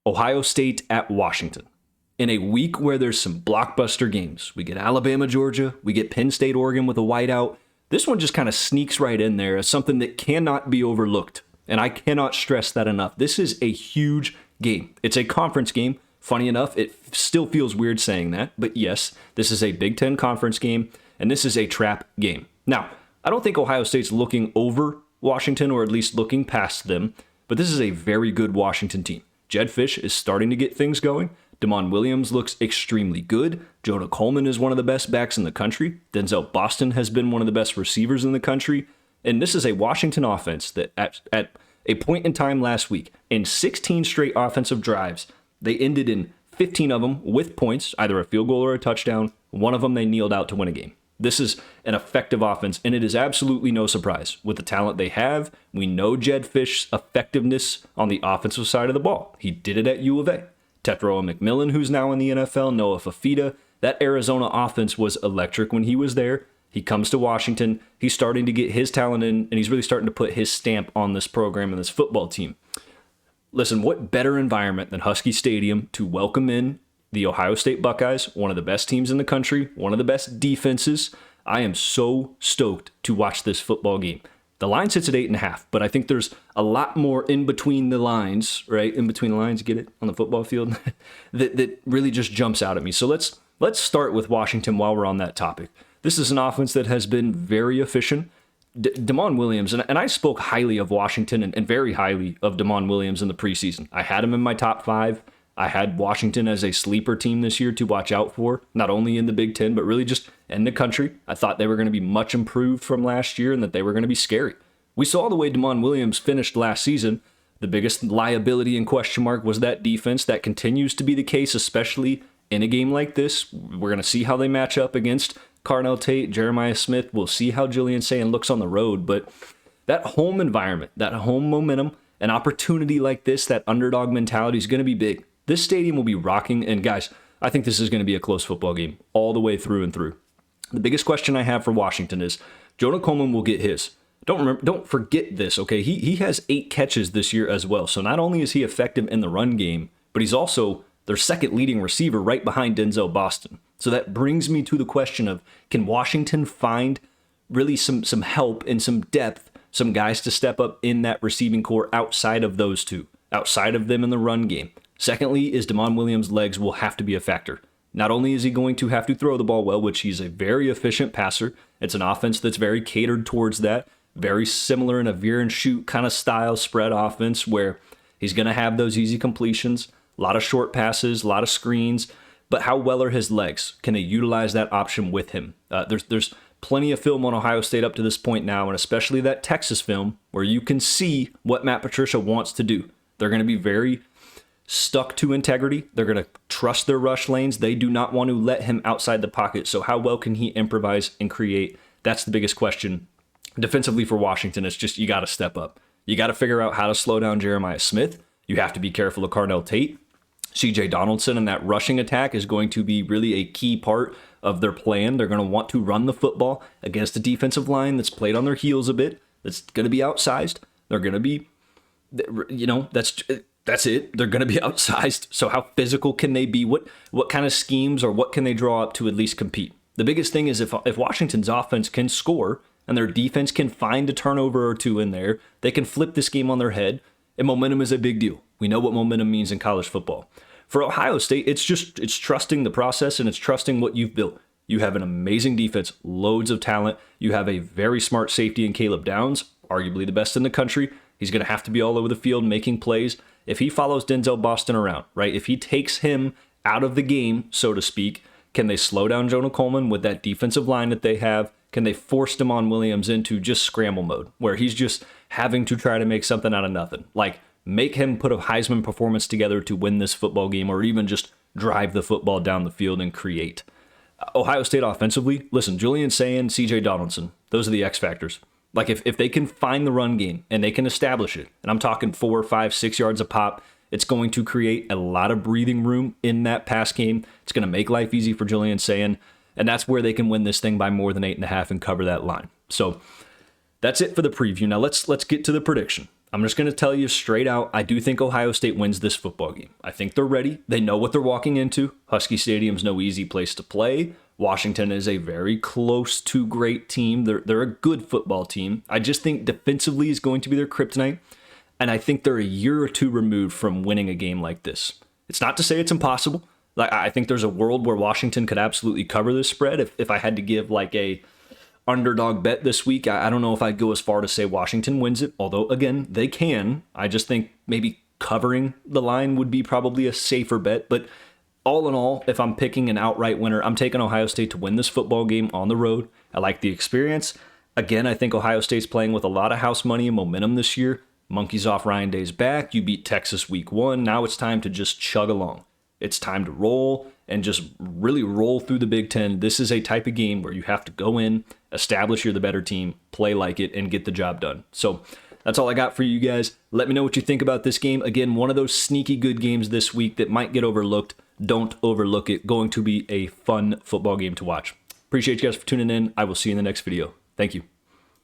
Ohio State at Washington. In a week where there's some blockbuster games, we get Alabama, Georgia, we get Penn State, Oregon with a whiteout. This one just kind of sneaks right in there as something that cannot be overlooked. And I cannot stress that enough. This is a huge game. It's a conference game. Funny enough, it still feels weird saying that. But yes, this is a Big Ten conference game, and this is a trap game. Now, I don't think Ohio State's looking over Washington, or at least looking past them, but this is a very good Washington team. Jedd Fisch is starting to get things going. Damon Williams looks extremely good. Jonah Coleman is one of the best backs in the country. Denzel Boston has been one of the best receivers in the country. And this is a Washington offense that at a point in time last week, in 16 straight offensive drives, they ended in 15 of them with points, either a field goal or a touchdown. One of them they kneeled out to win a game. This is an effective offense, and it is absolutely no surprise. With the talent they have, we know Jedd Fisch's effectiveness on the offensive side of the ball. He did it at U of A. Tetroa McMillan, who's now in the NFL, Noah Fafita. That Arizona offense was electric when he was there. He comes to Washington. He's starting to get his talent in, and he's really starting to put his stamp on this program and this football team. Listen, what better environment than Husky Stadium to welcome in the Ohio State Buckeyes, one of the best teams in the country, one of the best defenses. I am so stoked to watch this football game. The line sits at 8.5, but I think there's a lot more in between the lines, right? In between the lines, get it, on the football field, that really just jumps out at me. So let's start with Washington while we're on that topic. This is an offense that has been very efficient. Damon Williams, and I spoke highly of Washington and very highly of Damon Williams in the preseason. I had him in my top 5. I had Washington as a sleeper team this year to watch out for, not only in the Big Ten, but really just in the country. I thought they were going to be much improved from last year and that they were going to be scary. We saw the way Damon Williams finished last season. The biggest liability and question mark was that defense. That continues to be the case, especially in a game like this. We're going to see how they match up against Carnell Tate, Jeremiah Smith. We'll see how Julian Sayin looks on the road, but that home environment, that home momentum, an opportunity like this, that underdog mentality is going to be big. This stadium will be rocking, and guys, I think this is going to be a close football game all the way through and through. The biggest question I have for Washington is Jonah Coleman will get his. Don't forget this, okay? He has 8 catches this year as well. So not only is he effective in the run game, but he's also their second leading receiver right behind Denzel Boston. So that brings me to the question of, can Washington find really some help and some depth, some guys to step up in that receiving core outside of those two, outside of them in the run game? Secondly, is Damon Williams' legs will have to be a factor. Not only is he going to have to throw the ball well, which he's a very efficient passer. It's an offense that's very catered towards that. Very similar in a veer and shoot kind of style spread offense where he's going to have those easy completions, a lot of short passes, a lot of screens. But how well are his legs? Can they utilize that option with him? There's plenty of film on Ohio State up to this point now, and especially that Texas film where you can see what Matt Patricia wants to do. They're going to be very stuck to integrity. They're going to trust their rush lanes. They do not want to let him outside the pocket. So how well can he improvise and create? That's the biggest question. Defensively for Washington, it's just you got to step up. You got to figure out how to slow down Jeremiah Smith. You have to be careful of Carnell Tate. C.J. Donaldson and that rushing attack is going to be really a key part of their plan. They're going to want to run the football against a defensive line that's played on their heels a bit. That's going to be outsized. They're going to be, that's it. They're going to be outsized. So how physical can they be? What kind of schemes or what can they draw up to at least compete? The biggest thing is if Washington's offense can score and their defense can find a turnover or two in there, they can flip this game on their head, and momentum is a big deal. We know what momentum means in college football. For Ohio State, it's trusting the process and it's trusting what you've built. You have an amazing defense, loads of talent. You have a very smart safety in Caleb Downs, arguably the best in the country. He's going to have to be all over the field making plays. If he follows Denzel Boston around, right? If he takes him out of the game, so to speak, can they slow down Jonah Coleman with that defensive line that they have? Can they force Damon Williams into just scramble mode where he's just having to try to make something out of nothing? Like make him put a Heisman performance together to win this football game or even just drive the football down the field and create. Ohio State offensively, listen, Julian Sayin, C.J. Donaldson, those are the X factors. Like if they can find the run game and they can establish it, and I'm talking 4, 5, 6 yards a pop, it's going to create a lot of breathing room in that pass game. It's going to make life easy for Julian Sayin, and that's where they can win this thing by more than 8.5 and cover that line. So that's it for the preview. Now let's get to the prediction. I'm just going to tell you straight out, I do think Ohio State wins this football game. I think they're ready. They know what they're walking into. Husky Stadium's no easy place to play. Washington is a very close to great team. They're a good football team. I just think defensively is going to be their kryptonite. And I think they're a year or two removed from winning a game like this. It's not to say it's impossible. Like, I think there's a world where Washington could absolutely cover this spread. If I had to give like a underdog bet this week, I don't know if I'd go as far to say Washington wins it. Although, again, they can. I just think maybe covering the line would be probably a safer bet. But all in all, if I'm picking an outright winner, I'm taking Ohio State to win this football game on the road. I like the experience. Again, I think Ohio State's playing with a lot of house money and momentum this year. Monkeys off Ryan Day's back. You beat Texas week 1. Now it's time to just chug along. It's time to roll and just really roll through the Big Ten. This is a type of game where you have to go in, establish you're the better team, play like it, and get the job done. So that's all I got for you guys. Let me know what you think about this game. Again, one of those sneaky good games this week that might get overlooked. Don't overlook it. Going to be a fun football game to watch. Appreciate you guys for tuning in. I will see you in the next video. Thank you.